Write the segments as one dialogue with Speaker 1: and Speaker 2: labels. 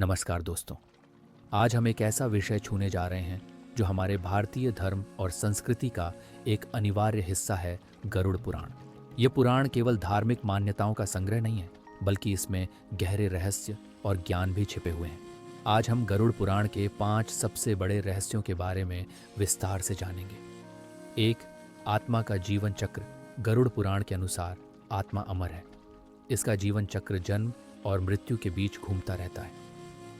Speaker 1: नमस्कार दोस्तों। आज हम एक ऐसा विषय छूने जा रहे हैं जो हमारे भारतीय धर्म और संस्कृति का एक अनिवार्य हिस्सा है, गरुड़ पुराण। ये पुराण केवल धार्मिक मान्यताओं का संग्रह नहीं है, बल्कि इसमें गहरे रहस्य और ज्ञान भी छिपे हुए हैं। आज हम गरुड़ पुराण के 5 सबसे बड़े रहस्यों के बारे में विस्तार से जानेंगे। 1. आत्मा का जीवन चक्र। गरुड़ पुराण के अनुसार आत्मा अमर है। इसका जीवन चक्र जन्म और मृत्यु के बीच घूमता रहता है।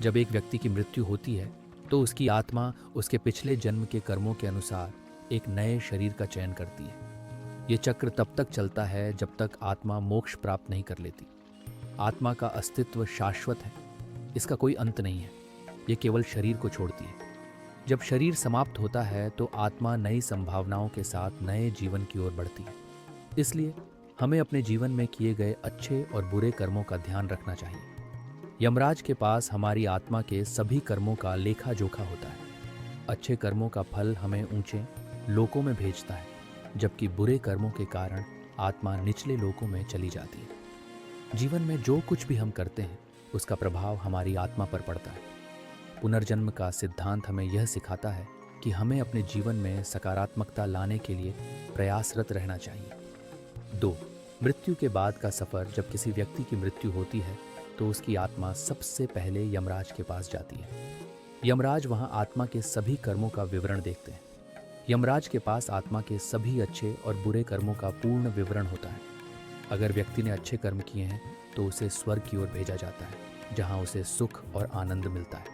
Speaker 1: जब एक व्यक्ति की मृत्यु होती है तो उसकी आत्मा उसके पिछले जन्म के कर्मों के अनुसार एक नए शरीर का चयन करती है। ये चक्र तब तक चलता है जब तक आत्मा मोक्ष प्राप्त नहीं कर लेती। आत्मा का अस्तित्व शाश्वत है, इसका कोई अंत नहीं है। ये केवल शरीर को छोड़ती है। जब शरीर समाप्त होता है तो आत्मा नई संभावनाओं के साथ नए जीवन की ओर बढ़ती है। इसलिए हमें अपने जीवन में किए गए अच्छे और बुरे कर्मों का ध्यान रखना चाहिए। यमराज के पास हमारी आत्मा के सभी कर्मों का लेखा जोखा होता है। अच्छे कर्मों का फल हमें ऊंचे लोकों में भेजता है, जबकि बुरे कर्मों के कारण आत्मा निचले लोकों में चली जाती है। जीवन में जो कुछ भी हम करते हैं उसका प्रभाव हमारी आत्मा पर पड़ता है। पुनर्जन्म का सिद्धांत हमें यह सिखाता है कि हमें अपने जीवन में सकारात्मकता लाने के लिए प्रयासरत रहना चाहिए। 2. मृत्यु के बाद का सफर। जब किसी व्यक्ति की मृत्यु होती है तो उसकी आत्मा सबसे पहले यमराज के पास जाती है। यमराज वहां आत्मा के सभी कर्मों का विवरण देखते हैं। यमराज के पास आत्मा के सभी अच्छे और बुरे कर्मों का पूर्ण विवरण होता है। अगर व्यक्ति ने अच्छे कर्म किए हैं तो उसे स्वर्ग की ओर भेजा जाता है, जहां उसे सुख और आनंद मिलता है।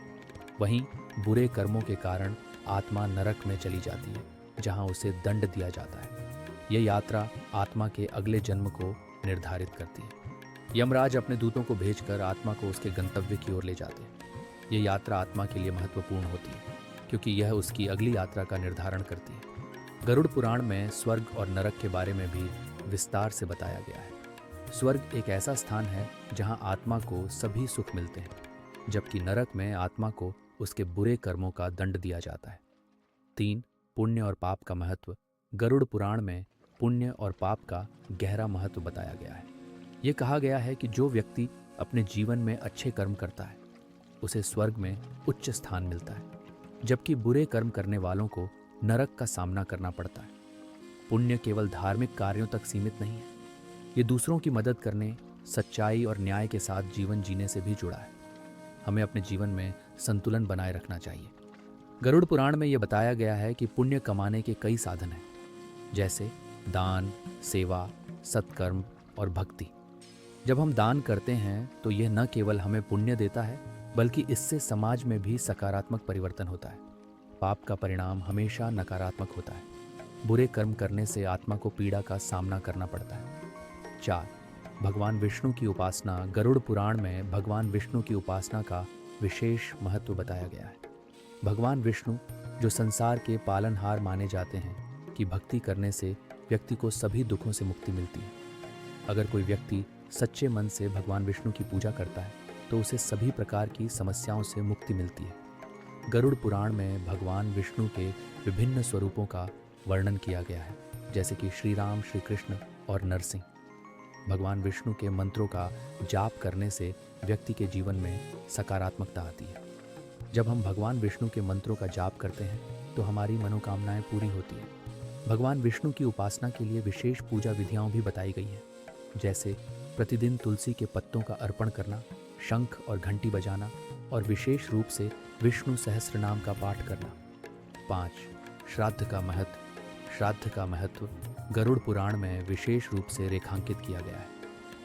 Speaker 1: वहीं बुरे कर्मों के कारण आत्मा नरक में चली जाती है, जहां उसे दंड दिया जाता है। यह यात्रा आत्मा के अगले जन्म को निर्धारित करती है। यमराज अपने दूतों को भेजकर आत्मा को उसके गंतव्य की ओर ले जाते हैं। यह यात्रा आत्मा के लिए महत्वपूर्ण होती है, क्योंकि यह उसकी अगली यात्रा का निर्धारण करती है। गरुड़ पुराण में स्वर्ग और नरक के बारे में भी विस्तार से बताया गया है। स्वर्ग एक ऐसा स्थान है जहां आत्मा को सभी सुख मिलते हैं, जबकि नरक में आत्मा को उसके बुरे कर्मों का दंड दिया जाता है। 3. पुण्य और पाप का महत्व। गरुड़ पुराण में पुण्य और पाप का गहरा महत्व बताया गया है। ये कहा गया है कि जो व्यक्ति अपने जीवन में अच्छे कर्म करता है उसे स्वर्ग में उच्च स्थान मिलता है, जबकि बुरे कर्म करने वालों को नरक का सामना करना पड़ता है। पुण्य केवल धार्मिक कार्यों तक सीमित नहीं है, ये दूसरों की मदद करने, सच्चाई और न्याय के साथ जीवन जीने से भी जुड़ा है। हमें अपने जीवन में संतुलन बनाए रखना चाहिए। गरुड़ पुराण में यह बताया गया है कि पुण्य कमाने के कई साधन हैं, जैसे दान, सेवा, सत्कर्म और भक्ति। जब हम दान करते हैं तो यह न केवल हमें पुण्य देता है, बल्कि इससे समाज में भी सकारात्मक परिवर्तन होता है। पाप का परिणाम हमेशा नकारात्मक होता है। बुरे कर्म करने से आत्मा को पीड़ा का सामना करना पड़ता है। 4. भगवान विष्णु की उपासना। गरुड़ पुराण में भगवान विष्णु की उपासना का विशेष महत्व बताया गया है। भगवान विष्णु, जो संसार के पालनहार माने जाते हैं, कि भक्ति करने से व्यक्ति को सभी दुखों से मुक्ति मिलती है। अगर कोई व्यक्ति सच्चे मन से भगवान विष्णु की पूजा करता है तो उसे सभी प्रकार की समस्याओं से मुक्ति मिलती है। गरुड़ पुराण में भगवान विष्णु के विभिन्न स्वरूपों का वर्णन किया गया है, जैसे कि श्री राम, श्री कृष्ण और नरसिंह। भगवान विष्णु के मंत्रों का जाप करने से व्यक्ति के जीवन में सकारात्मकता आती है। जब हम भगवान विष्णु के मंत्रों का जाप करते हैं तो हमारी मनोकामनाएं पूरी होती हैं। भगवान विष्णु की उपासना के लिए विशेष पूजा विधियां भी बताई गई हैं, जैसे प्रतिदिन तुलसी के पत्तों का अर्पण करना, शंख और घंटी बजाना और विशेष रूप से विष्णु सहस्त्र नाम का पाठ करना। 5. श्राद्ध का महत्व। श्राद्ध का महत्व गरुड़ पुराण में विशेष रूप से रेखांकित किया गया है।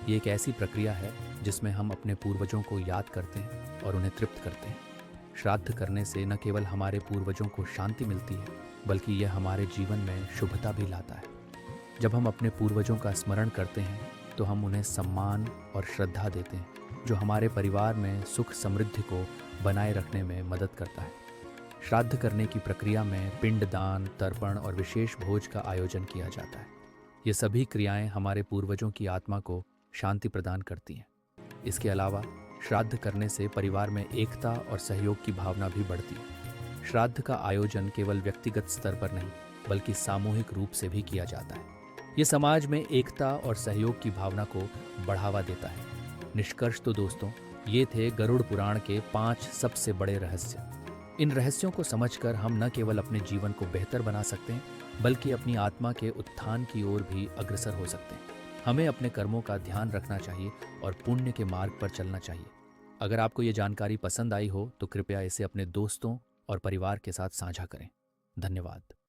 Speaker 1: ये एक ऐसी प्रक्रिया है जिसमें हम अपने पूर्वजों को याद करते हैं और उन्हें तृप्त करते हैं। श्राद्ध करने से न केवल हमारे पूर्वजों को शांति मिलती है, बल्कि यह हमारे जीवन में शुभता भी लाता है। जब हम अपने पूर्वजों का स्मरण करते हैं तो हम उन्हें सम्मान और श्रद्धा देते हैं, जो हमारे परिवार में सुख समृद्धि को बनाए रखने में मदद करता है। श्राद्ध करने की प्रक्रिया में पिंड दान, तर्पण और विशेष भोज का आयोजन किया जाता है। ये सभी क्रियाएं हमारे पूर्वजों की आत्मा को शांति प्रदान करती हैं। इसके अलावा श्राद्ध करने से परिवार में एकता और सहयोग की भावना भी बढ़ती है। श्राद्ध का आयोजन केवल व्यक्तिगत स्तर पर नहीं, बल्कि सामूहिक रूप से भी किया जाता है। ये समाज में एकता और सहयोग की भावना को बढ़ावा देता है। निष्कर्ष तो दोस्तों, ये थे गरुड़ पुराण के 5 सबसे बड़े रहस्य। इन रहस्यों को समझकर हम न केवल अपने जीवन को बेहतर बना सकते हैं, बल्कि अपनी आत्मा के उत्थान की ओर भी अग्रसर हो सकते हैं। हमें अपने कर्मों का ध्यान रखना चाहिए और पुण्य के मार्ग पर चलना चाहिए। अगर आपको ये जानकारी पसंद आई हो तो कृपया इसे अपने दोस्तों और परिवार के साथ साझा करें। धन्यवाद।